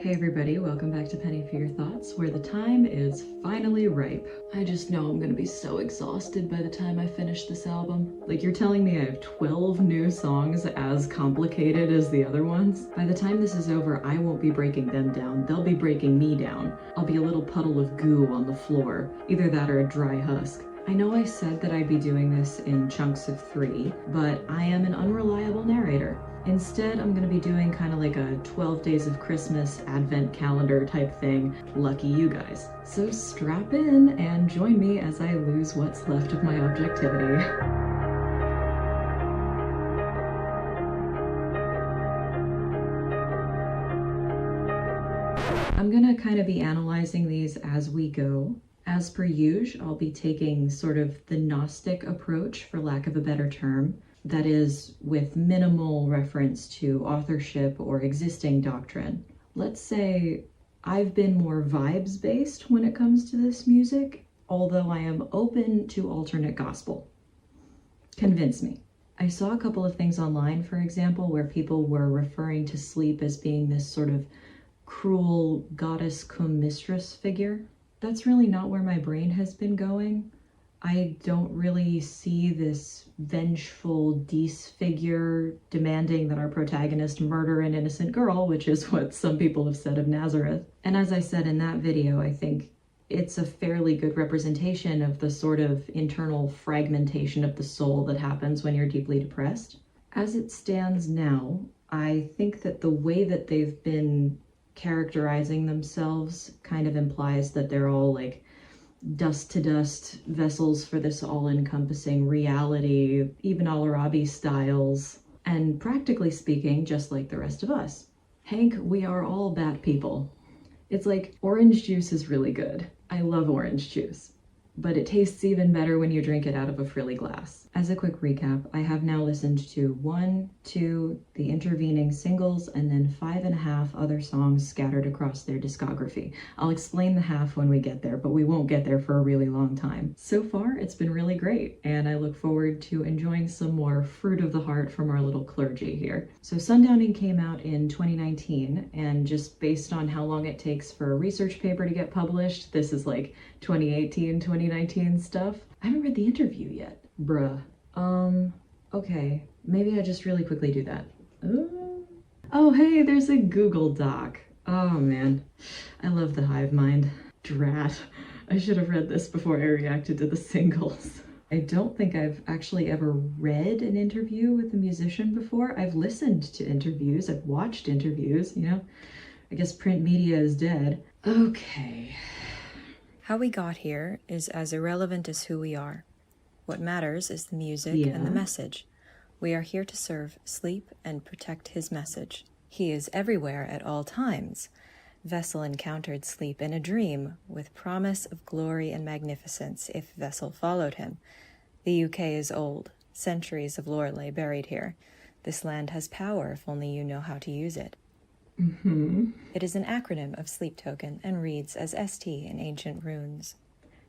Hey everybody, welcome back to Penny for Your Thoughts, where the time is finally ripe. I just know I'm gonna be so exhausted by the time I finish this album. Like, you're telling me I have 12 new songs as complicated as the other ones? By the time this is over, I won't be breaking them down, they'll be breaking me down. I'll be a little puddle of goo on the floor, either that or a dry husk. I know I said that I'd be doing this in chunks of 3, but I am an unreliable narrator. Instead, I'm gonna be doing kind of like a 12 Days of Christmas advent calendar type thing. Lucky you guys. So strap in and join me as I lose what's left of my objectivity. I'm gonna kind of be analyzing these as we go. As per usual, I'll be taking sort of the Gnostic approach, for lack of a better term. That is, with minimal reference to authorship or existing doctrine. Let's say I've been more vibes-based when it comes to this music, although I am open to alternate gospel. Convince me. I saw a couple of things online, for example, where people were referring to sleep as being this sort of cruel goddess cum mistress figure. That's really not where my brain has been going. I don't really see this vengeful Dees figure demanding that our protagonist murder an innocent girl, which is what some people have said of Nazareth. And as I said in that video, I think it's a fairly good representation of the sort of internal fragmentation of the soul that happens when you're deeply depressed. As it stands now, I think that the way that they've been characterizing themselves kind of implies that they're all like dust to dust vessels for this all-encompassing reality, even Al-Arabi styles, and practically speaking, just like the rest of us. Hank, we are all bad people. It's like orange juice is really good. I love orange juice, but it tastes even better when you drink it out of a frilly glass. As a quick recap, I have now listened to 1, 2, the intervening singles, and then 5.5 other songs scattered across their discography. I'll explain the half when we get there, but we won't get there for a really long time. So far, it's been really great, and I look forward to enjoying some more fruit of the heart from our little clergy here. So Sundowning came out in 2019, and just based on how long it takes for a research paper to get published, this is like 2018, 2019 stuff. I haven't read the interview yet. Bruh. Okay. Maybe I just really quickly do that. Oh, hey, there's a Google Doc. Oh, man. I love the hive mind. Drat. I should have read this before I reacted to the singles. I don't think I've actually ever read an interview with a musician before. I've listened to interviews, I've watched interviews, you know? I guess print media is dead. Okay. How we got here is as irrelevant as who we are. What matters is the music and the message. We are here to serve sleep and protect his message. He is everywhere at all times. Vessel encountered sleep in a dream with promise of glory and magnificence if Vessel followed him. The UK is old. Centuries of lore lay buried here. This land has power if only you know how to use it. It is an acronym of sleep token and reads as ST in ancient runes.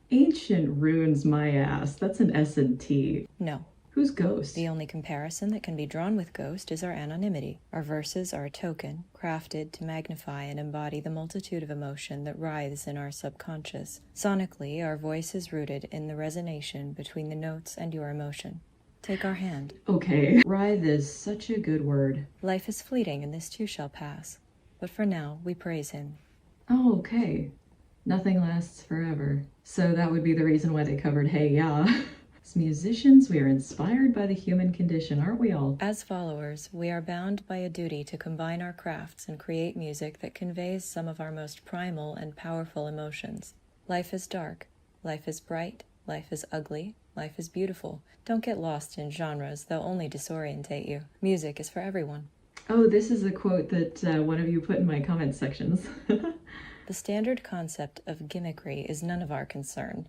Ancient runes, my ass. That's an S&T. No. Who's Ghost? The only comparison that can be drawn with Ghost is our anonymity. Our verses are a token, crafted to magnify and embody the multitude of emotion that writhes in our subconscious. Sonically, our voice is rooted in the resonation between the notes and your emotion. Take our hand. Okay. Writhe is such a good word. Life is fleeting and this too shall pass. But for now, we praise him. Oh, okay. Nothing lasts forever. So that would be the reason why they covered Hey Ya. As musicians, we are inspired by the human condition, aren't we all? As followers, we are bound by a duty to combine our crafts and create music that conveys some of our most primal and powerful emotions. Life is dark. Life is bright. Life is ugly. Life is beautiful. Don't get lost in genres, they'll only disorientate you. Music is for everyone. Oh, this is a quote that one of you put in my comment sections. The standard concept of gimmickry is none of our concern.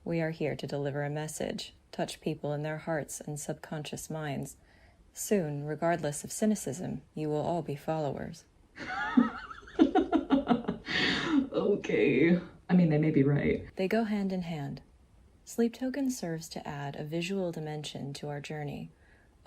We are here to deliver a message, touch people in their hearts and subconscious minds. Soon, regardless of cynicism, you will all be followers. Okay. I mean, they may be right. They go hand in hand. Sleep token serves to add a visual dimension to our journey.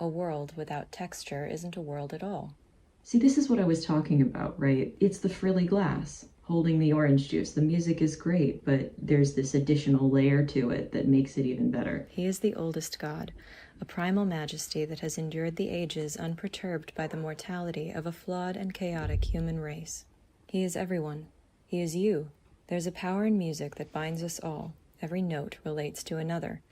A world without texture isn't a world at all. See, this is what I was talking about, right? It's the frilly glass holding the orange juice. The music is great, but there's this additional layer to it that makes it even better. He is the oldest god, a primal majesty that has endured the ages unperturbed by the mortality of a flawed and chaotic human race. He is everyone. He is you. There's a power in music that binds us all. Every note relates to another.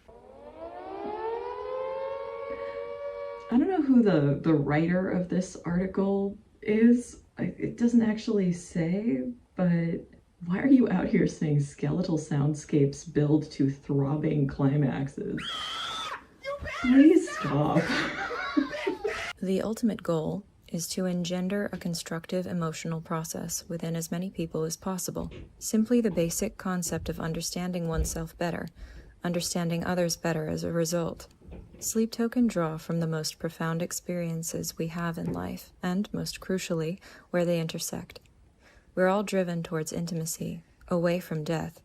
I don't know who the writer of this article is. It doesn't actually say, but why are you out here saying skeletal soundscapes build to throbbing climaxes? Please stop. The ultimate goal is to engender a constructive emotional process within as many people as possible. Simply the basic concept of understanding oneself better, understanding others better as a result. Sleep token draw from the most profound experiences we have in life, and, most crucially, where they intersect. We're all driven towards intimacy, away from death.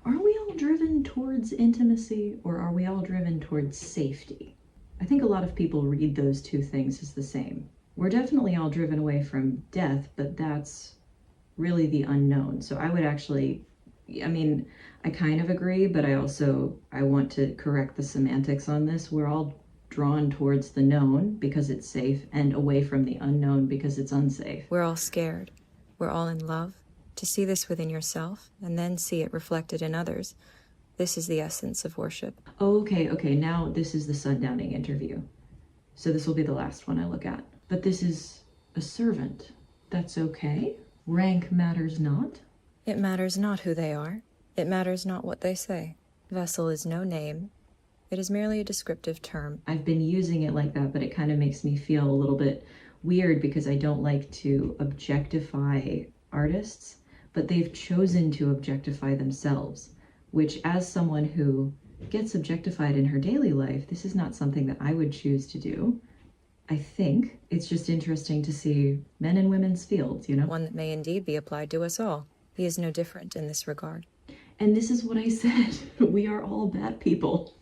Are we all driven towards intimacy, or are we all driven towards safety? I think a lot of people read those two things as the same. We're definitely all driven away from death, but that's really the unknown. So I would actually, I kind of agree, but I want to correct the semantics on this. We're all drawn towards the known because it's safe and away from the unknown because it's unsafe. We're all scared. We're all in love. To see this within yourself and then see it reflected in others. This is the essence of worship. Okay, now this is the Sundowning interview. So this will be the last one I look at. But this is a servant. That's okay? Rank matters not? It matters not who they are. It matters not what they say. Vessel is no name. It is merely a descriptive term. I've been using it like that, but it kind of makes me feel a little bit weird because I don't like to objectify artists, but they've chosen to objectify themselves, which, as someone who gets objectified in her daily life, this is not something that I would choose to do. I think it's just interesting to see men and women's fields, One that may indeed be applied to us all. He is no different in this regard. And this is what I said. We are all bad people.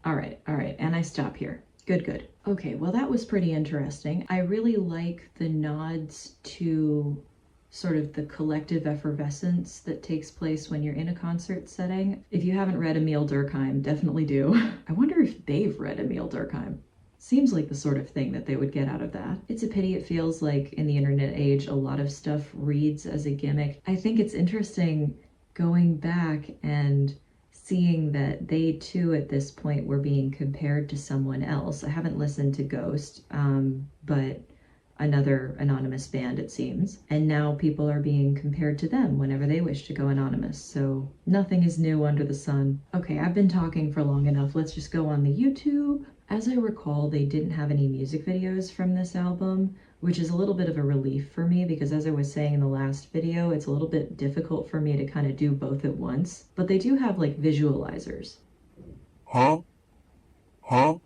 All right. And I stop here. Good. Okay, well, that was pretty interesting. I really like the nods to sort of the collective effervescence that takes place when you're in a concert setting. If you haven't read Emile Durkheim, definitely do. I wonder if they've read Emile Durkheim. Seems like the sort of thing that they would get out of that. It's a pity it feels like in the internet age, a lot of stuff reads as a gimmick. I think it's interesting going back and seeing that they too at this point were being compared to someone else. I haven't listened to Ghost, but another anonymous band, it seems. And now people are being compared to them whenever they wish to go anonymous. So nothing is new under the sun. Okay, I've been talking for long enough. Let's just go on the YouTube. As I recall, they didn't have any music videos from this album, which is a little bit of a relief for me because, as I was saying in the last video, it's a little bit difficult for me to kind of do both at once. But they do have like visualizers. Huh? Oh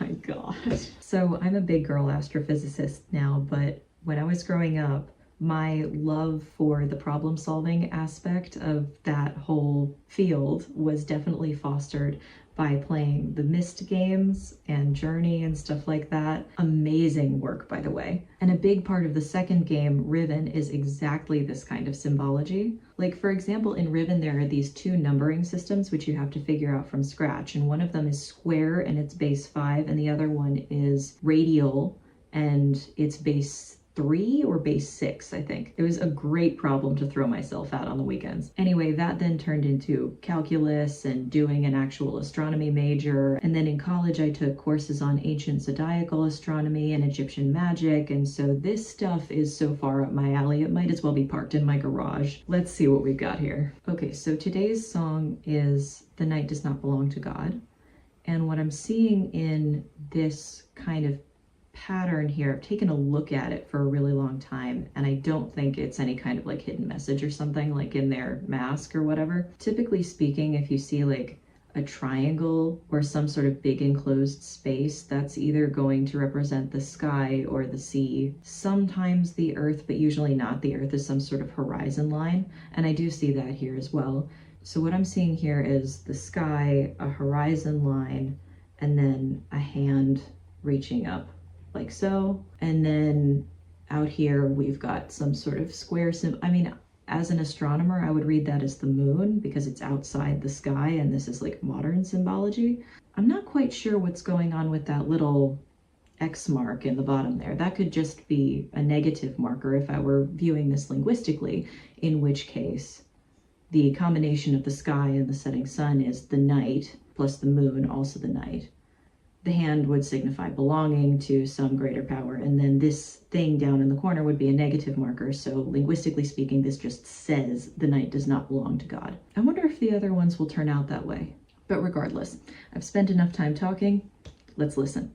my god. So I'm a big girl astrophysicist now, but when I was growing up, my love for the problem solving aspect of that whole field was definitely fostered by playing the Myst games and Journey and stuff like that. Amazing work, by the way. And a big part of the second game, Riven, is exactly this kind of symbology. Like, for example, in Riven, there are these two numbering systems which you have to figure out from scratch. And one of them is square and it's base 5, and the other one is radial and it's base 3 or base 6, I think. It was a great problem to throw myself at on the weekends. Anyway, that then turned into calculus and doing an actual astronomy major. And then in college, I took courses on ancient zodiacal astronomy and Egyptian magic. And so this stuff is so far up my alley, it might as well be parked in my garage. Let's see what we've got here. Okay, so today's song is The Night Does Not Belong to God. And what I'm seeing in this kind of pattern here, I've taken a look at it for a really long time, and I don't think it's any kind of like hidden message or something like in their mask or whatever. Typically speaking, if you see like a triangle or some sort of big enclosed space, that's either going to represent the sky or the sea, sometimes the earth, but usually not. The earth is some sort of horizon line, and I do see that here as well. So what I'm seeing here is the sky, a horizon line, and then a hand reaching up like so. And then out here, we've got some sort of square I mean, as an astronomer, I would read that as the moon because it's outside the sky and this is like modern symbology. I'm not quite sure what's going on with that little X mark in the bottom there. That could just be a negative marker if I were viewing this linguistically, in which case the combination of the sky and the setting sun is the night, plus the moon, also the night. The hand would signify belonging to some greater power, and then this thing down in the corner would be a negative marker, so linguistically speaking, this just says the night does not belong to God. I wonder if the other ones will turn out that way. But regardless, I've spent enough time talking. Let's listen.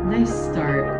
Nice start.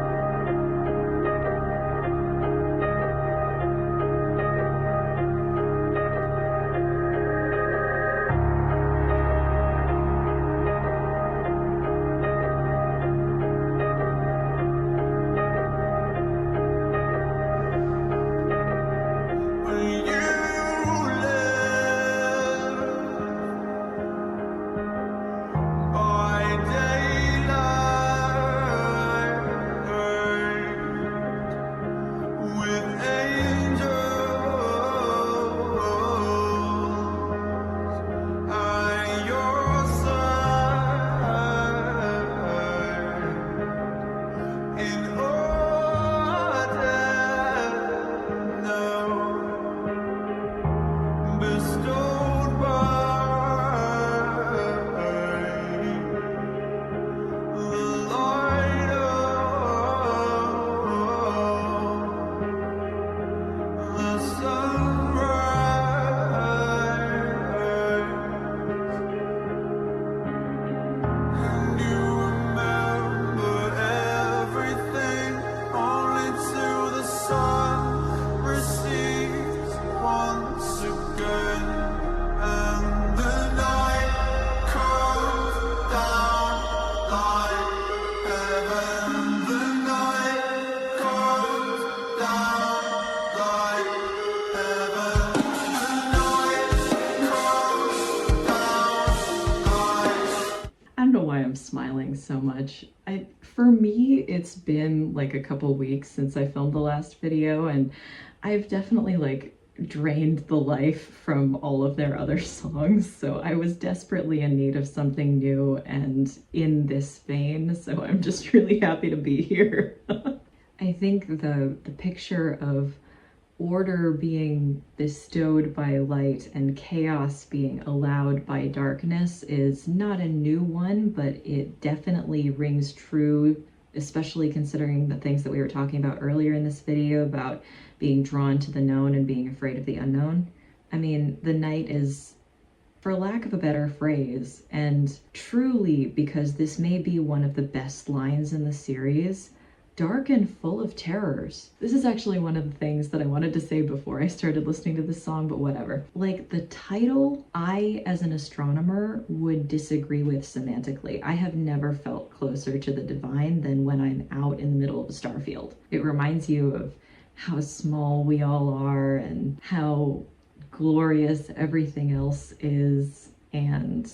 Smiling so much. For me, it's been like a couple weeks since I filmed the last video, and I've definitely like drained the life from all of their other songs, so I was desperately in need of something new and in this vein, so I'm just really happy to be here. I think the picture of order being bestowed by light and chaos being allowed by darkness is not a new one, but it definitely rings true, especially considering the things that we were talking about earlier in this video about being drawn to the known and being afraid of the unknown. I mean, the night is, for lack of a better phrase, and truly because this may be one of the best lines in the series, dark and full of terrors. This is actually one of the things that I wanted to say before I started listening to this song, but whatever. Like the title, I, as an astronomer, would disagree with semantically. I have never felt closer to the divine than when I'm out in the middle of a star field. It reminds you of how small we all are and how glorious everything else is, and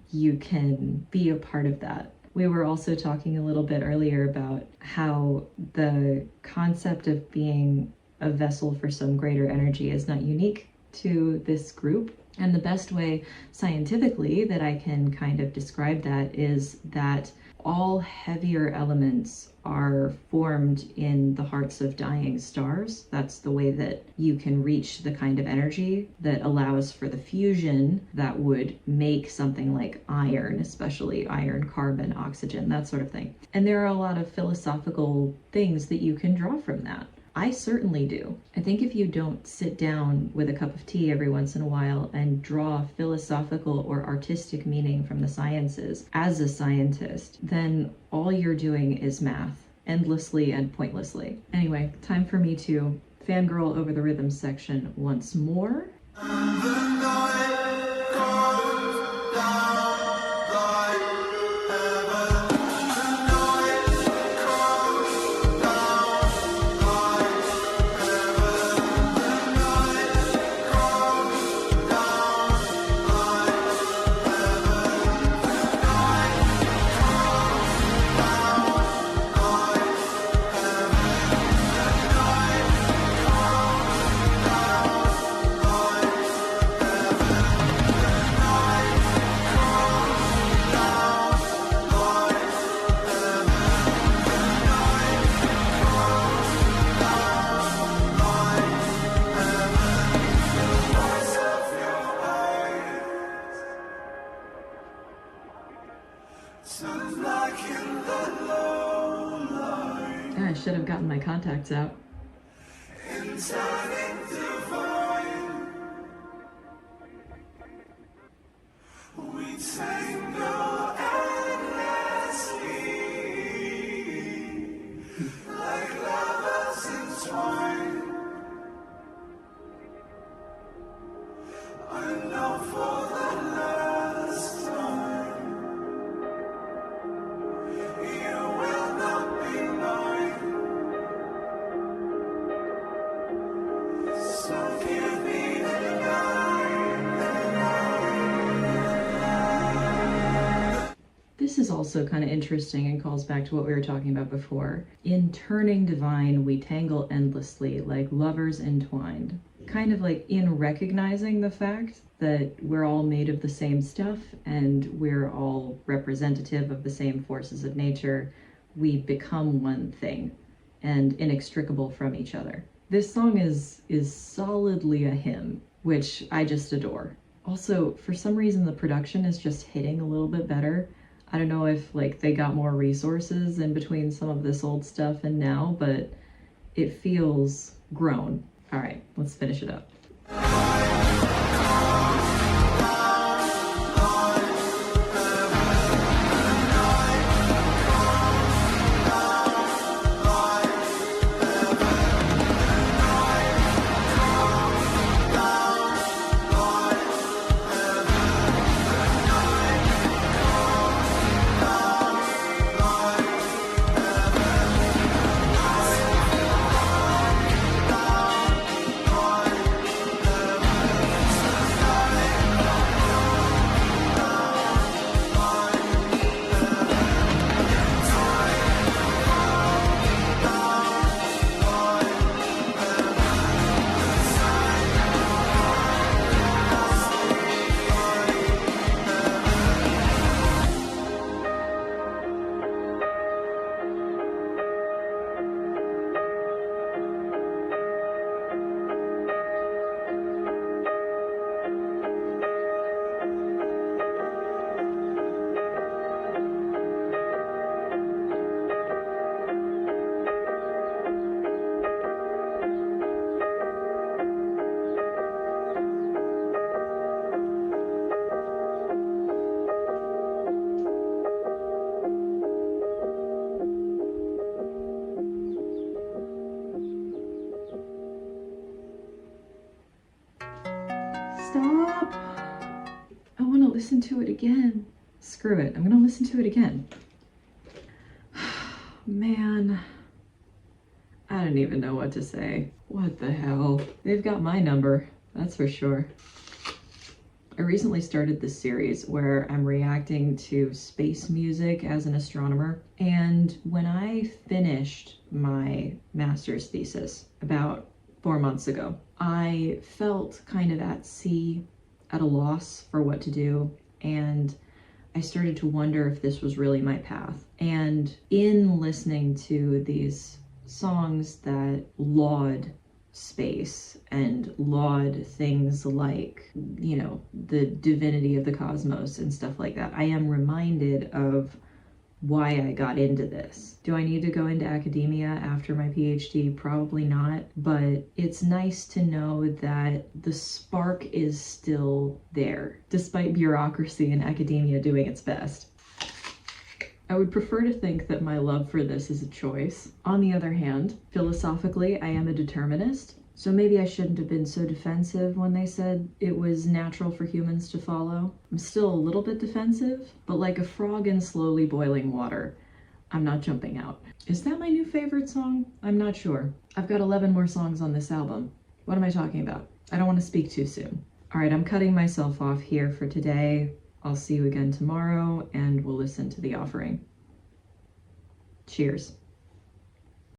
you can be a part of that. We were also talking a little bit earlier about how the concept of being a vessel for some greater energy is not unique to this group. And the best way scientifically that I can kind of describe that is that all heavier elements are formed in the hearts of dying stars. That's the way that you can reach the kind of energy that allows for the fusion that would make something like iron, especially iron, carbon, oxygen, that sort of thing. And there are a lot of philosophical things that you can draw from that. I certainly do. I think if you don't sit down with a cup of tea every once in a while and draw philosophical or artistic meaning from the sciences as a scientist, then all you're doing is math, endlessly and pointlessly. Anyway, time for me to fangirl over the rhythm section once more. I should have gotten my contacts out. This is also kind of interesting and calls back to what we were talking about before. In turning divine, we tangle endlessly, like lovers entwined. Kind of like in recognizing the fact that we're all made of the same stuff and we're all representative of the same forces of nature, we become one thing and inextricable from each other. This song is solidly a hymn, which I just adore. Also, for some reason, the production is just hitting a little bit better. I don't know if like they got more resources in between some of this old stuff and now, but it feels grown. All right, let's finish it up. Stop! I want to listen to it again. Screw it, I'm gonna listen to it again. Man, I don't even know what to say. What the hell? They've got my number, that's for sure. I recently started this series where I'm reacting to space music as an astronomer, and when I finished my master's thesis about 4 months ago, I felt kind of at sea, at a loss for what to do, and I started to wonder if this was really my path. And in listening to these songs that laud space and laud things like, you know, the divinity of the cosmos and stuff like that, I am reminded of why I got into this. Do I need to go into academia after my PhD? Probably not, but it's nice to know that the spark is still there, despite bureaucracy and academia doing its best. I would prefer to think that my love for this is a choice. On the other hand, philosophically, I am a determinist, so maybe I shouldn't have been so defensive when they said it was natural for humans to follow. I'm still a little bit defensive, but like a frog in slowly boiling water, I'm not jumping out. Is that my new favorite song? I'm not sure. I've got 11 more songs on this album. What am I talking about? I don't want to speak too soon. All right, I'm cutting myself off here for today. I'll see you again tomorrow, and we'll listen to the offering. Cheers.